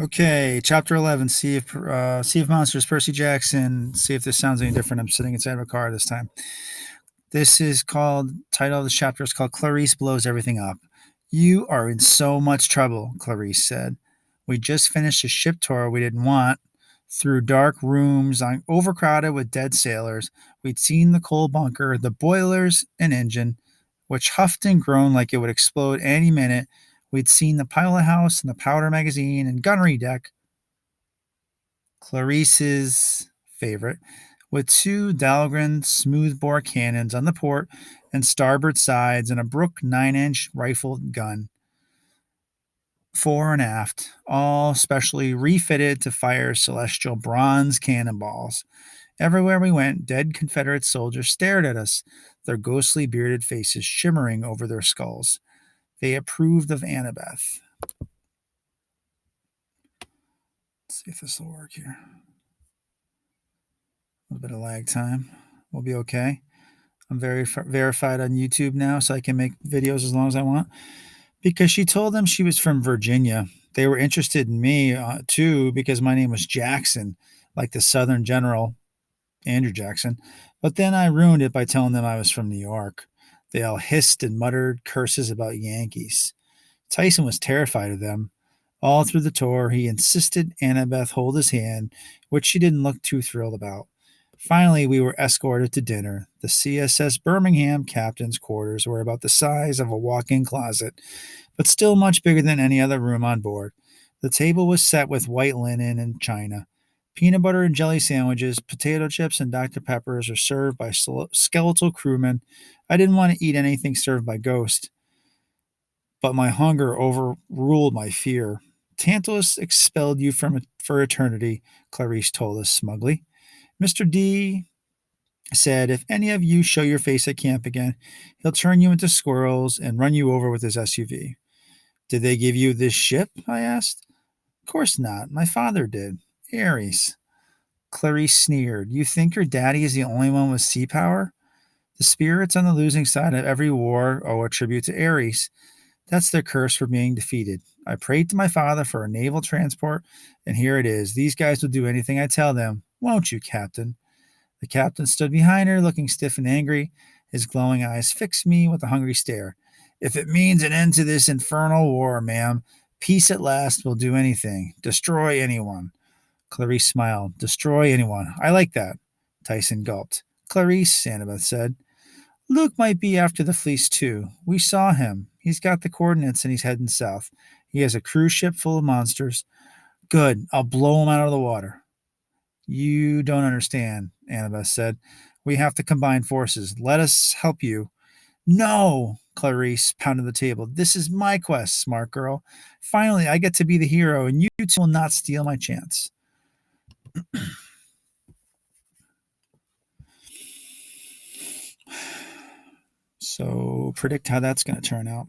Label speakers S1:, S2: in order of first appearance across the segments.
S1: Okay, chapter 11. Sea of Monsters, Percy Jackson. See if this sounds any different. I'm sitting inside of a car this time. This is called, title of this chapter is called Clarice Blows Everything Up. You are in so much trouble, Clarice said. We just finished a ship tour we didn't want. Through dark rooms, overcrowded with dead sailors. We'd seen the coal bunker, the boilers, and engine, which huffed and groaned like it would explode any minute. We'd seen the pilot house and the powder magazine and gunnery deck. Clarice's favorite, with two Dahlgren smoothbore cannons on the port and starboard sides and a Brook 9-inch rifled gun, fore and aft, all specially refitted to fire celestial bronze cannonballs. Everywhere we went, dead Confederate soldiers stared at us, their ghostly bearded faces shimmering over their skulls. They approved of Annabeth. Let's see if this will work here. A little bit of lag time. We'll be okay. I'm verified on YouTube now, so I can make videos as long as I want. Because she told them she was from Virginia. They were interested in me too, because my name was Jackson, like the Southern General Andrew Jackson. But then I ruined it by telling them I was from New York. They all hissed and muttered curses about Yankees. Tyson was terrified of them. All through the tour, he insisted Annabeth hold his hand, which she didn't look too thrilled about. Finally, we were escorted to dinner. The CSS Birmingham captain's quarters were about the size of a walk in closet, but still much bigger than any other room on board. The table was set with white linen and china. Peanut butter and jelly sandwiches, potato chips, and Dr. Peppers are served by skeletal crewmen. I didn't want to eat anything served by ghosts, but my hunger overruled my fear. Tantalus expelled you for eternity, Clarice told us smugly. Mr. D said, if any of you show your face at camp again, he'll turn you into squirrels and run you over with his SUV. Did they give you this ship? I asked. Of course not. My father did. Ares. Clarice sneered. You think your daddy is the only one with sea power? The spirits on the losing side of every war owe a tribute to Ares. That's their curse for being defeated. I prayed to my father for a naval transport, and here it is. These guys will do anything I tell them. Won't you, Captain? The captain stood behind her, looking stiff and angry. His glowing eyes fixed me with a hungry stare. If it means an end to this infernal war, ma'am, peace at last will do anything. Destroy anyone. Clarice smiled. Destroy anyone. I like that. Tyson gulped. Clarice, Annabeth said. Luke might be after the fleece, too. We saw him. He's got the coordinates and he's heading south. He has a cruise ship full of monsters. Good. I'll blow him out of the water. You don't understand, Annabeth said. We have to combine forces. Let us help you. No, Clarice pounded the table. This is my quest, smart girl. Finally, I get to be the hero, and you two will not steal my chance. So, predict how that's going to turn out.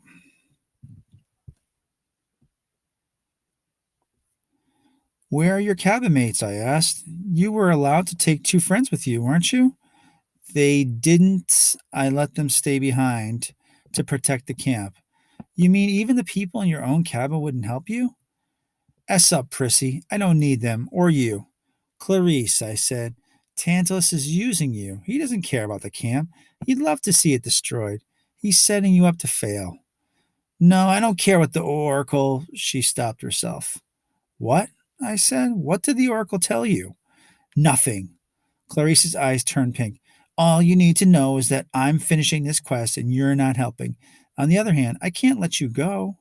S1: Where are your cabin mates? I asked. You were allowed to take two friends with you, weren't you? They didn't. I let them stay behind to protect the camp. You mean even the people in your own cabin wouldn't help you? S up, Prissy. I don't need them, or you. Clarice, I said, Tantalus is using you. He doesn't care about the camp. He'd love to see it destroyed. He's setting you up to fail. No, I don't care what the Oracle. She stopped herself. What? I said. What did the Oracle tell you? Nothing. Clarice's eyes turned pink. All you need to know is that I'm finishing this quest and you're not helping. On the other hand, I can't let you go.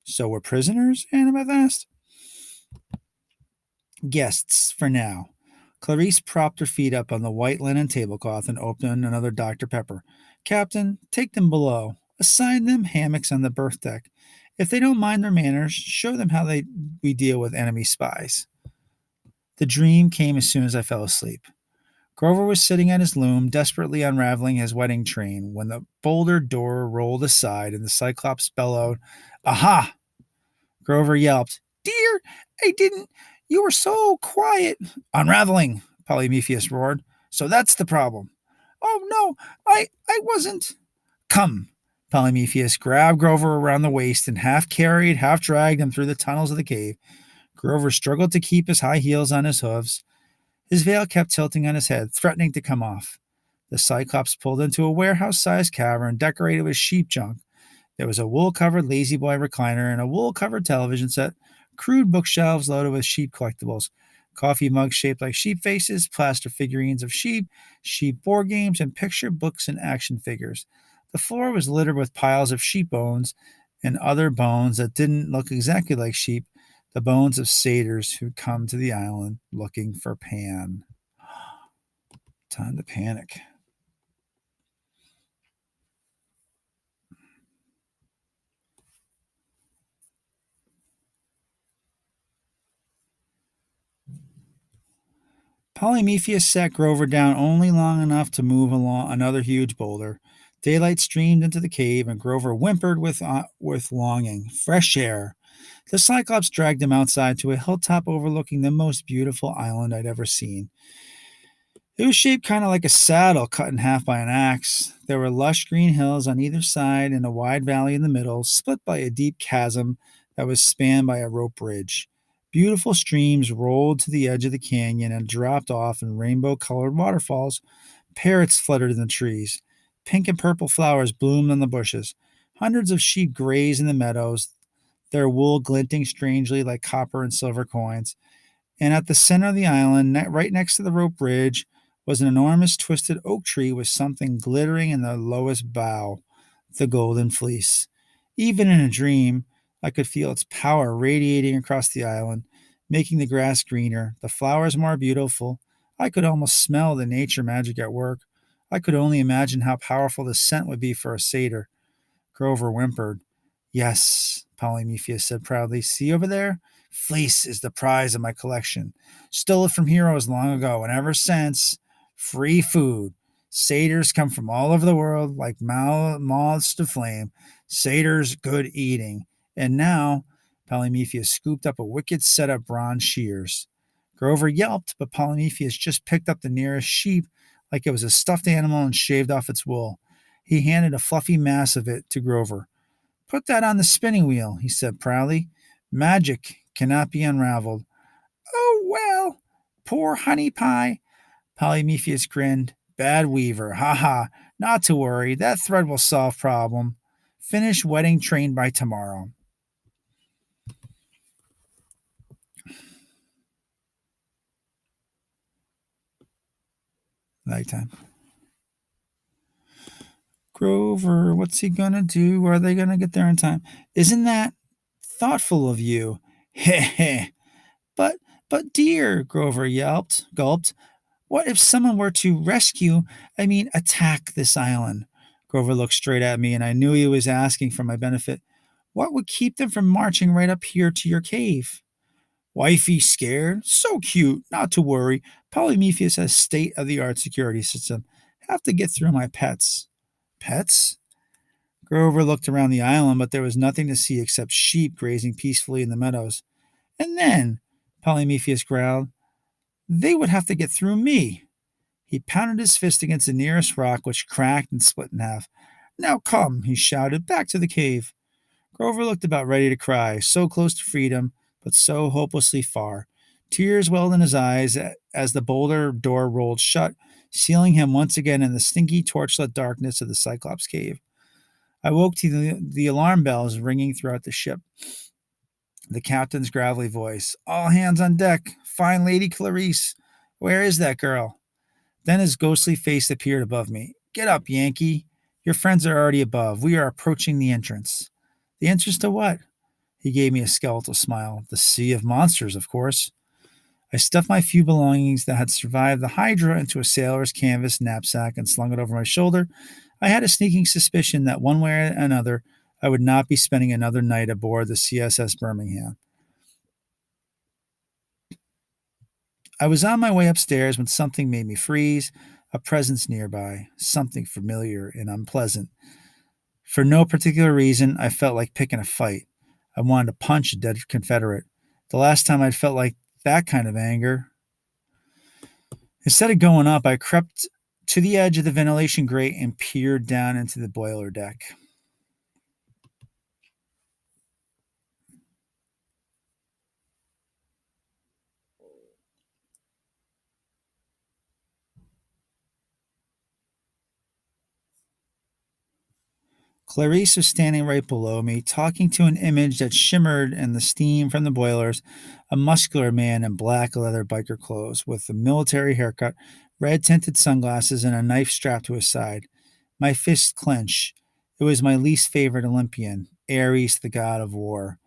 S1: So we're prisoners? Annabeth asked. Guests, for now. Clarice propped her feet up on the white linen tablecloth and opened another Dr. Pepper. Captain, take them below. Assign them hammocks on the berth deck. If they don't mind their manners, show them how we deal with enemy spies. The dream came as soon as I fell asleep. Grover was sitting at his loom, desperately unraveling his wedding train, when the boulder door rolled aside and the Cyclops bellowed, Aha! Grover yelped, Dear, I didn't. You were so quiet. Unraveling, Polyphemus roared. So that's the problem. Oh, no, I wasn't. Come. Polyphemus grabbed Grover around the waist and half carried, half dragged him through the tunnels of the cave. Grover struggled to keep his high heels on his hooves. His veil kept tilting on his head, threatening to come off. The Cyclops pulled into a warehouse sized cavern decorated with sheep junk. There was a wool covered Lazy Boy recliner and a wool covered television set, crude bookshelves loaded with sheep collectibles, coffee mugs shaped like sheep faces, plaster figurines of sheep, sheep board games, and picture books and action figures. The floor was littered with piles of sheep bones and other bones that didn't look exactly like sheep, the bones of satyrs who'd come to the island looking for Pan. Time to panic. Polyphemus sat Grover down only long enough to move along another huge boulder. Daylight streamed into the cave, and Grover whimpered with longing. Fresh air. The Cyclops dragged him outside to a hilltop overlooking the most beautiful island I'd ever seen. It was shaped kind of like a saddle cut in half by an axe. There were lush green hills on either side and a wide valley in the middle, split by a deep chasm that was spanned by a rope bridge. Beautiful streams rolled to the edge of the canyon and dropped off in rainbow colored waterfalls. Parrots fluttered in the trees. Pink and purple flowers bloomed on the bushes. Hundreds of sheep grazed in the meadows, their wool glinting strangely like copper and silver coins. And at the center of the island, right next to the rope bridge, was an enormous twisted oak tree with something glittering in the lowest bough, the golden fleece. Even in a dream, I could feel its power radiating across the island, making the grass greener, the flowers more beautiful. I could almost smell the nature magic at work. I could only imagine how powerful the scent would be for a satyr. Grover whimpered. Yes, Polyphemus said proudly. See over there? Fleece is the prize of my collection. Stole it from heroes long ago, and ever since, free food. Satyrs come from all over the world like moths to flame. Satyrs, good eating. And now, Polyphemus scooped up a wicked set of bronze shears. Grover yelped, but Polyphemus just picked up the nearest sheep like it was a stuffed animal and shaved off its wool. He handed a fluffy mass of it to Grover. Put that on the spinning wheel, he said proudly. Magic cannot be unraveled. Oh, well, poor honey pie. Polyphemus grinned. Bad weaver, ha ha. Not to worry, that thread will solve problem. Finish wedding train by tomorrow. Nighttime. Grover, what's he gonna do? Are they gonna get there in time? Isn't that thoughtful of you? Heh heh. But, but dear, Grover gulped. What if someone were to attack this island? Grover looked straight at me, and I knew he was asking for my benefit. What would keep them from marching right up here to your cave? Wifey scared? So cute. Not to worry. Polyphemus has state of the art security system. Have to get through my pets. Pets? Grover looked around the island, but there was nothing to see except sheep grazing peacefully in the meadows. And then, Polyphemus growled, they would have to get through me. He pounded his fist against the nearest rock, which cracked and split in half. Now come, he shouted, back to the cave. Grover looked about ready to cry, so close to freedom, but so hopelessly far. Tears welled in his eyes as the boulder door rolled shut, sealing him once again in the stinky, torchlit darkness of the Cyclops cave. I woke to the alarm bells ringing throughout the ship. The captain's gravelly voice. All hands on deck. Find Lady Clarice. Where is that girl? Then his ghostly face appeared above me. Get up, Yankee. Your friends are already above. We are approaching the entrance. The entrance to what? He gave me a skeletal smile. The Sea of Monsters, of course. I stuffed my few belongings that had survived the Hydra into a sailor's canvas knapsack and slung it over my shoulder. I had a sneaking suspicion that one way or another, I would not be spending another night aboard the CSS Birmingham. I was on my way upstairs when something made me freeze, a presence nearby, something familiar and unpleasant. For no particular reason, I felt like picking a fight. I wanted to punch a dead Confederate. The last time I'd felt like that kind of anger. Instead of going up, I crept to the edge of the ventilation grate and peered down into the boiler deck. Clarice was standing right below me, talking to an image that shimmered in the steam from the boilers, a muscular man in black leather biker clothes with a military haircut, red tinted sunglasses, and a knife strapped to his side. My fists clenched. It was my least favorite Olympian, Ares, the god of war.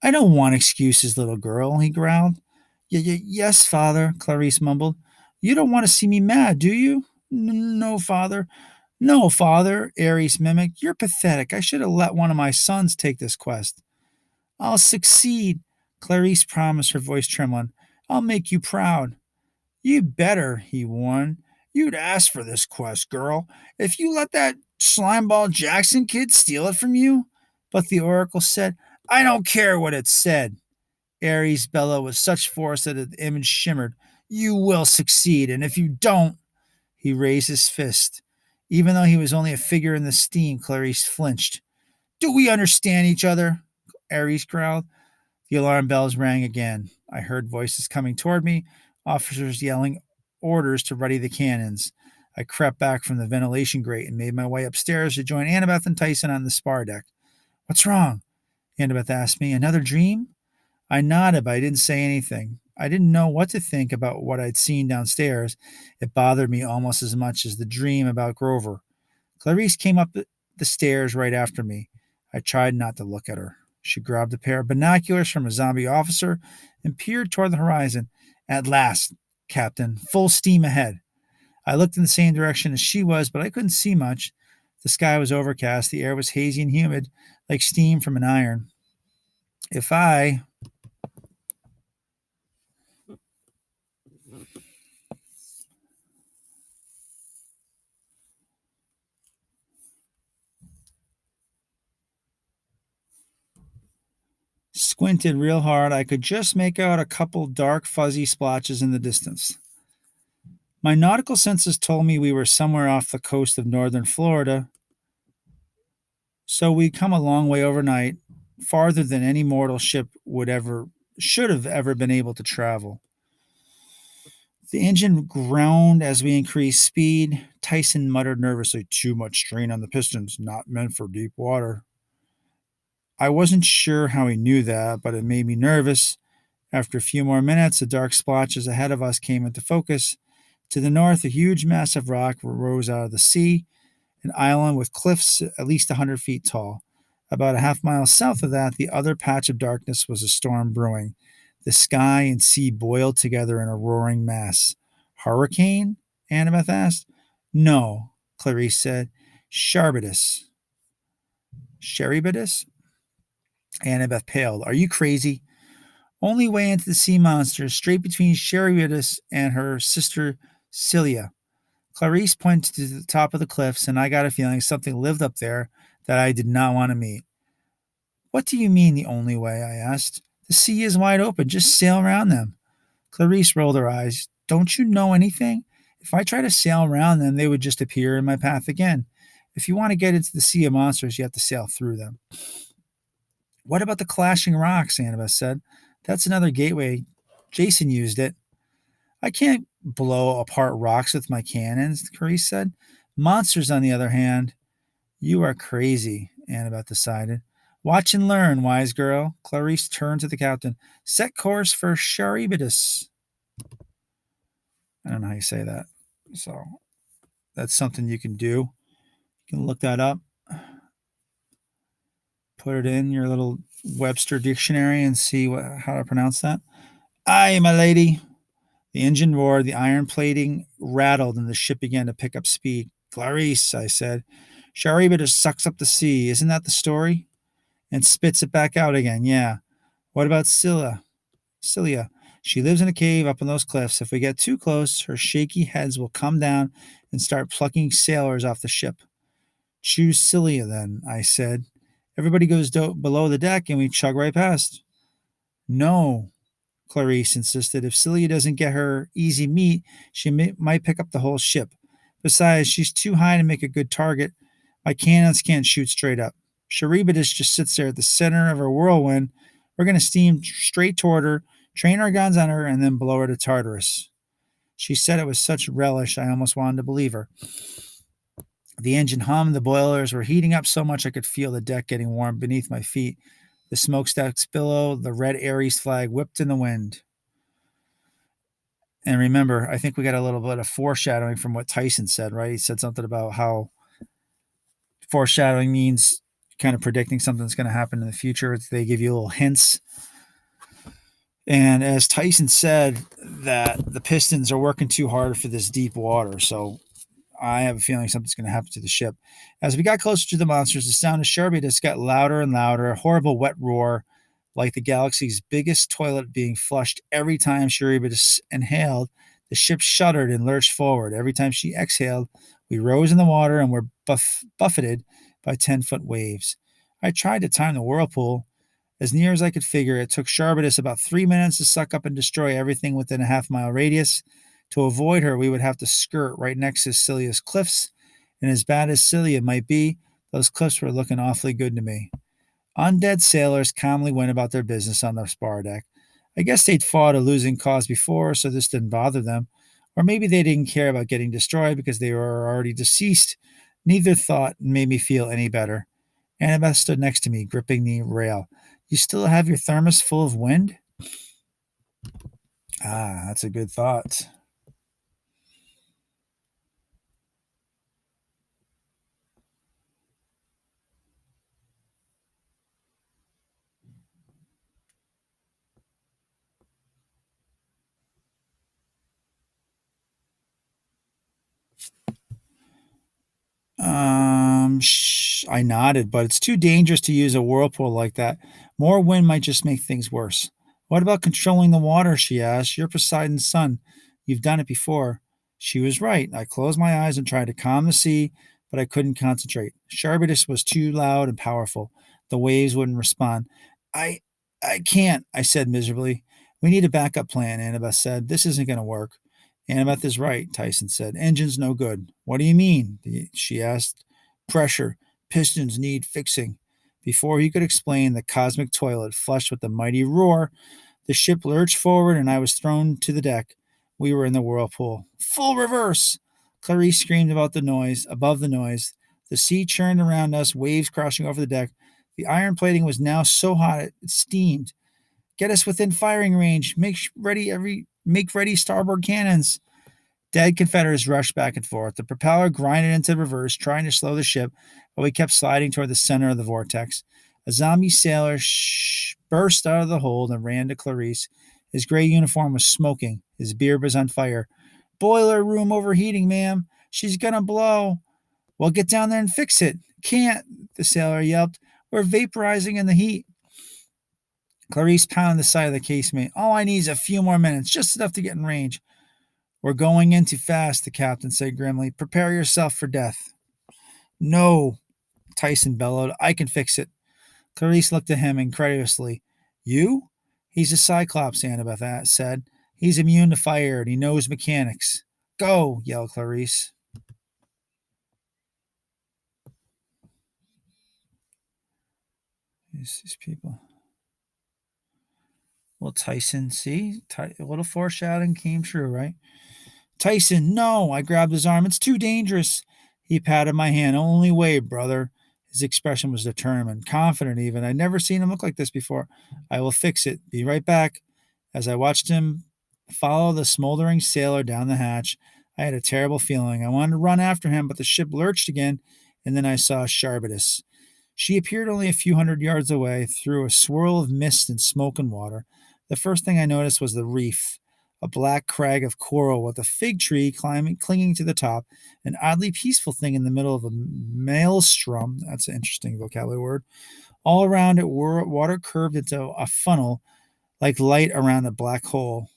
S1: I don't want excuses, little girl, he growled. Yes, father, Clarice mumbled. You don't want to see me mad, do you? No, father. No, father, Ares mimicked. You're pathetic. I should have let one of my sons take this quest. I'll succeed, Clarice promised, her voice trembling. I'll make you proud. You better, he warned. You'd asked for this quest, girl. If you let that slimeball Jackson kid steal it from you. But the oracle said, I don't care what it said. Ares bellowed with such force that the image shimmered. You will succeed, and if you don't, he raised his fist. Even though he was only a figure in the steam, Clarice flinched. Do we understand each other? Ares growled. The alarm bells rang again. I heard voices coming toward me, officers yelling orders to ready the cannons. I crept back from the ventilation grate and made my way upstairs to join Annabeth and Tyson on the spar deck. What's wrong? Annabeth asked me. Another dream? I nodded, but I didn't say anything. I didn't know what to think about what I'd seen downstairs. It bothered me almost as much as the dream about Grover. Clarice came up the stairs right after me. I tried not to look at her. She grabbed a pair of binoculars from a zombie officer and peered toward the horizon. At last, Captain, full steam ahead. I looked in the same direction as she was, but I couldn't see much. The sky was overcast, the air was hazy and humid, like steam from an iron. If I squinted real hard, I could just make out a couple dark, fuzzy splotches in the distance. My nautical senses told me we were somewhere off the coast of northern Florida, so we'd come a long way overnight, farther than any mortal ship would ever should have ever been able to travel. The engine groaned as we increased speed. Tyson muttered nervously, Too much strain on the pistons, not meant for deep water. I wasn't sure how he knew that, but it made me nervous. After a few more minutes, the dark splotches ahead of us came into focus. To the north, a huge mass of rock rose out of the sea, an island with cliffs at least 100 feet tall. About a half mile south of that, the other patch of darkness was a storm brewing. The sky and sea boiled together in a roaring mass. Hurricane? Annabeth asked. No, Clarice said. Charybdis. Charybdis? Annabeth paled. Are you crazy? Only way into the sea monsters, straight between Charybdis and her sister Scylla. Clarice pointed to the top of the cliffs, and I got a feeling something lived up there that I did not want to meet. What do you mean the only way? I asked. The sea is wide open. Just sail around them. Clarice rolled her eyes. Don't you know anything? If I try to sail around them, they would just appear in my path again. If you want to get into the sea of monsters, you have to sail through them. What about the clashing rocks? Annabeth said. That's another gateway. Jason used it. I can't blow apart rocks with my cannons, Clarice said. Monsters, on the other hand, you are crazy, Annabeth decided. Watch and learn, wise girl. Clarice turned to the captain. Set course for Charybdis. I don't know how you say that. So that's something you can do. You can look that up, put it in your little Webster dictionary and see how to pronounce that. Aye, my lady. The engine roared, the iron plating rattled, and the ship began to pick up speed. Clarice, I said, Charybdis sucks up the sea. Isn't that the story? And spits it back out again. Yeah. What about Scylla? Scylla. She lives in a cave up on those cliffs. If we get too close, her shaky heads will come down and start plucking sailors off the ship. Choose Scylla, then, I said. Everybody goes below the deck and we chug right past. No, Clarice insisted. If Celia doesn't get her easy meat, she might pick up the whole ship. Besides, she's too high to make a good target. My cannons can't shoot straight up. Charybdis just sits there at the center of her whirlwind. We're going to steam straight toward her, train our guns on her, and then blow her to Tartarus. She said it with such relish I almost wanted to believe her. The engine hummed, the boilers were heating up so much I could feel the deck getting warm beneath my feet. The smokestacks billow, the red Aries flag whipped in the wind. And remember, I think we got a little bit of foreshadowing from what Tyson said, right? He said something about how foreshadowing means kind of predicting something that's going to happen in the future. They give you little hints. And as Tyson said, that the Pistons are working too hard for this deep water. So I have a feeling something's going to happen to the ship. As we got closer to the monsters, the sound of Sharbitus got louder and louder, a horrible wet roar, like the galaxy's biggest toilet being flushed every time Sharbitus inhaled. The ship shuddered and lurched forward. Every time she exhaled, we rose in the water and were buffeted by 10-foot waves. I tried to time the whirlpool. As near as I could figure, it took Sharbitus about 3 minutes to suck up and destroy everything within a half-mile radius. To avoid her, we would have to skirt right next to Celia's cliffs, and as bad as Celia might be, those cliffs were looking awfully good to me. Undead sailors calmly went about their business on the spar deck. I guess they'd fought a losing cause before, so this didn't bother them. Or maybe they didn't care about getting destroyed because they were already deceased. Neither thought made me feel any better. Annabeth stood next to me, gripping the rail. You still have your thermos full of wind? Ah, that's a good thought. I nodded, but it's too dangerous to use a whirlpool like that. More wind might just make things worse. What about controlling the water? She asked. You're Poseidon's son. You've done it before. She was right. I closed my eyes and tried to calm the sea, but I couldn't concentrate. Sharbitus was too loud and powerful. The waves wouldn't respond. I I can't, I said miserably. We need a backup plan, Annabeth said. This isn't going to work. Annabeth is right, Tyson said. Engine's no good. What do you mean? She asked. Pressure. Pistons need fixing. Before he could explain, the cosmic toilet flushed with a mighty roar. The ship lurched forward, and I was thrown to the deck. We were in the whirlpool. Full reverse! Clarice screamed above the noise. The sea churned around us, waves crashing over the deck. The iron plating was now so hot it steamed. Get us within firing range. Make ready starboard cannons. Dead Confederates rushed back and forth. The propeller grinded into reverse, trying to slow the ship, but we kept sliding toward the center of the vortex. A zombie sailor burst out of the hold and ran to Clarice. His gray uniform was smoking. His beard was on fire. Boiler room overheating, ma'am. She's gonna blow. Well, get down there and fix it. Can't, the sailor yelped. We're vaporizing in the heat. Clarice pounded the side of the casemate. All I need is a few more minutes, just enough to get in range. We're going in too fast, the captain said grimly. Prepare yourself for death. No, Tyson bellowed. I can fix it. Clarice looked at him incredulously. You? He's a Cyclops, Annabeth said. He's immune to fire and he knows mechanics. Go, yelled Clarice. These people. Well, Tyson, see? A little foreshadowing came true, right? Tyson, no! I grabbed his arm. It's too dangerous. He patted my hand. Only way, brother. His expression was determined, confident even. I'd never seen him look like this before. I will fix it. Be right back. As I watched him follow the smoldering sailor down the hatch, I had a terrible feeling. I wanted to run after him, but the ship lurched again, and then I saw Sharbitus. She appeared only a few hundred yards away through a swirl of mist and smoke and water. The first thing I noticed was the reef, a black crag of coral with a fig tree clinging to the top, an oddly peaceful thing in the middle of a maelstrom. That's an interesting vocabulary word. All around it, water curved into a funnel like light around a black hole.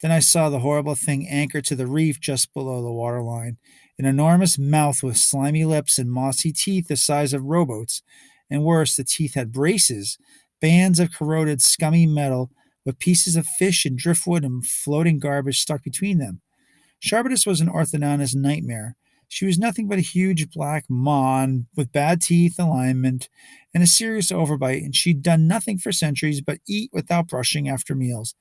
S1: Then I saw the horrible thing anchored to the reef just below the waterline, an enormous mouth with slimy lips and mossy teeth the size of rowboats. And worse, the teeth had braces, bands of corroded, scummy metal with pieces of fish and driftwood and floating garbage stuck between them. Sharbitus was an orthodontist's nightmare. She was nothing but a huge black maw with bad teeth, alignment, and a serious overbite, and she'd done nothing for centuries but eat without brushing after meals.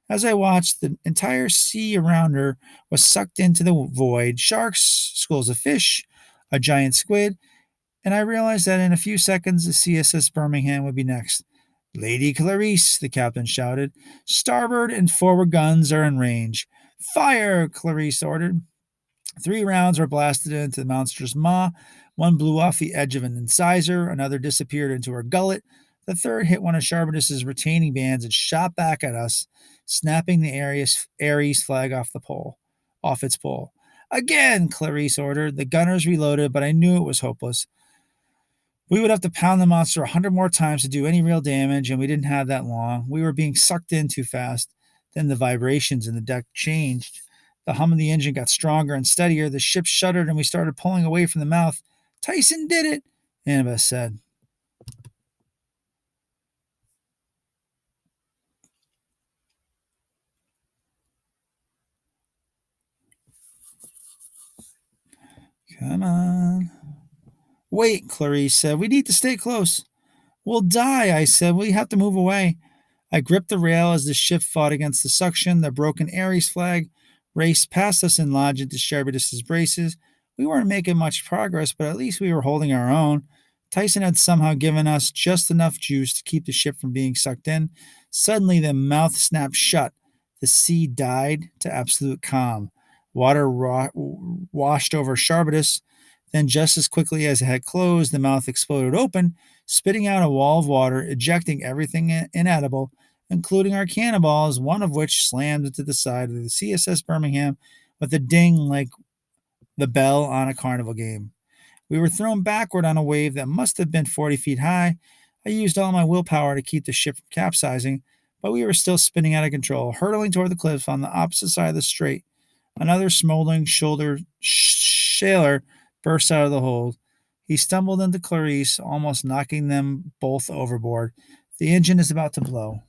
S1: As I watched, the entire sea around her was sucked into the void. Sharks, schools of fish, a giant squid, and I realized that in a few seconds the CSS Birmingham would be next. Lady Clarice, the captain shouted. Starboard and forward guns are in range. Fire, Clarice ordered. 3 rounds were blasted into the monster's maw. One blew off the edge of an incisor, another disappeared into her gullet. The third hit one of Charbonnis's retaining bands and shot back at us, snapping the Ares flag off its pole. Again, Clarice ordered. The gunners reloaded, but I knew it was hopeless. We would have to pound the monster 100 more times to do any real damage, and we didn't have that long. We were being sucked in too fast. Then the vibrations in the deck changed. The hum of the engine got stronger and steadier. The ship shuddered, and we started pulling away from the mouth. Tyson did it, Annabeth said. Come on. Wait, Clarice said. We need to stay close. We'll die, I said. We have to move away. I gripped the rail as the ship fought against the suction. The broken Ares flag raced past us and lodged into Sherberdis's braces. We weren't making much progress, but at least we were holding our own. Tyson had somehow given us just enough juice to keep the ship from being sucked in. Suddenly, the mouth snapped shut. The sea died to absolute calm. Water washed over Sherberdis. Then, just as quickly as it had closed, the mouth exploded open, spitting out a wall of water, ejecting everything inedible, including our cannonballs, one of which slammed into the side of the CSS Birmingham with a ding like the bell on a carnival game. We were thrown backward on a wave that must have been 40 feet high. I used all my willpower to keep the ship from capsizing, but we were still spinning out of control, hurtling toward the cliffs on the opposite side of the strait. Another smoldering sailor burst out of the hold. He stumbled into Clarice, almost knocking them both overboard. The engine is about to blow.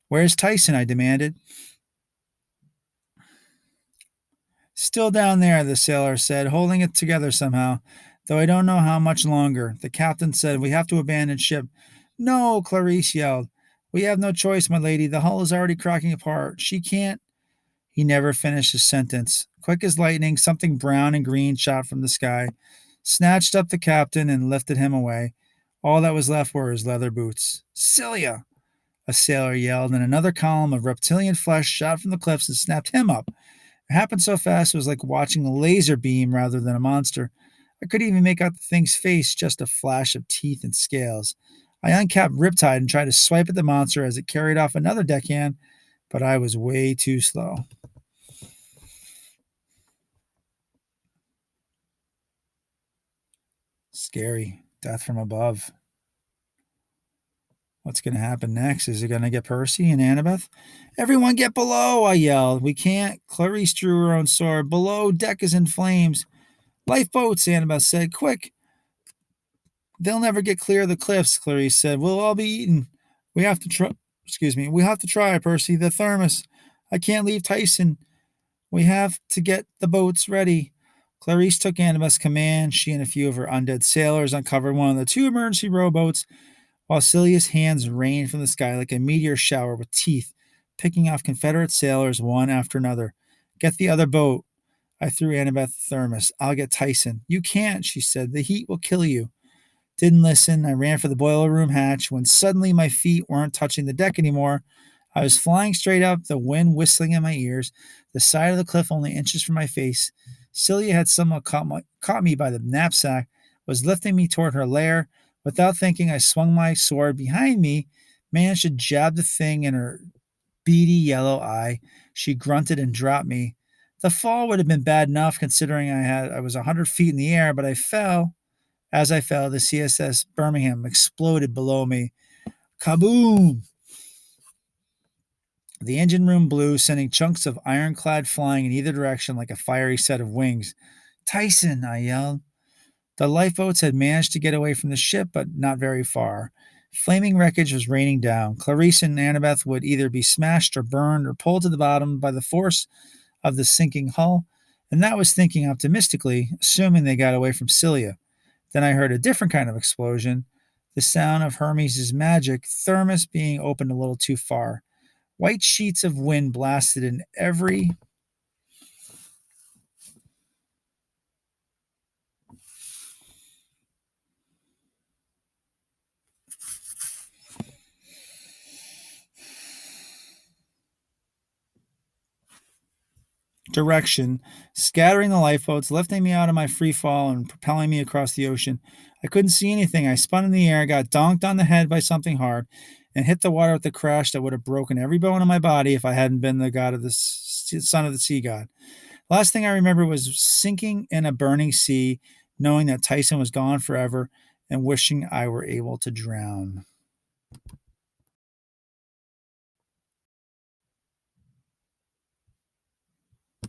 S1: Where's Tyson? I demanded. Still down there, the sailor said, holding it together somehow, though I don't know how much longer. The captain said, we have to abandon ship. No, Clarice yelled. We have no choice, my lady. The hull is already cracking apart. She can't. He never finished his sentence. Quick as lightning, something brown and green shot from the sky, snatched up the captain and lifted him away. All that was left were his leather boots. Celia! A sailor yelled, and another column of reptilian flesh shot from the cliffs and snapped him up. It happened so fast it was like watching a laser beam rather than a monster. I couldn't even make out the thing's face, just a flash of teeth and scales. I uncapped Riptide and tried to swipe at the monster as it carried off another deckhand, but I was way too slow. Scary. Death from above. What's going to happen next? Is it going to get Percy and Annabeth? Everyone get below, I yelled. We can't. Clarice drew her own sword. Below, deck is in flames. Lifeboats, Annabeth said. Quick. They'll never get clear of the cliffs, Clarice said. We'll all be eaten. We have to try. Excuse me. We have to try, Percy. The thermos. I can't leave Tyson. We have to get the boats ready. Clarice took Annabeth's command. She and a few of her undead sailors uncovered one of the 2 emergency rowboats, while Celia's hands rained from the sky like a meteor shower with teeth, picking off Confederate sailors one after another. Get the other boat. I threw Annabeth the thermos. I'll get Tyson. You can't, she said. The heat will kill you. Didn't listen. I ran for the boiler room hatch when suddenly my feet weren't touching the deck anymore. I was flying straight up, the wind whistling in my ears, the side of the cliff only inches from my face. Celia had somehow caught me by the knapsack, was lifting me toward her lair. Without thinking, I swung my sword behind me, managed to jab the thing in her beady yellow eye. She grunted and dropped me. The fall would have been bad enough considering I was 100 feet in the air, but I fell. As I fell, the CSS Birmingham exploded below me. Kaboom! The engine room blew, sending chunks of ironclad flying in either direction like a fiery set of wings. Tyson, I yelled. The lifeboats had managed to get away from the ship, but not very far. Flaming wreckage was raining down. Clarice and Annabeth would either be smashed or burned or pulled to the bottom by the force of the sinking hull, and that was thinking optimistically, assuming they got away from Celia. Then I heard a different kind of explosion, the sound of Hermes' magic thermos being opened a little too far. White sheets of wind blasted in every direction, scattering the lifeboats, lifting me out of my free fall, and propelling me across the ocean. I couldn't see anything. I spun in the air, got donked on the head by something hard, and hit the water with a crash that would have broken every bone in my body if I hadn't been the god of the son of the sea god. Last thing I remember was sinking in a burning sea, knowing that Tyson was gone forever, and wishing I were able to drown.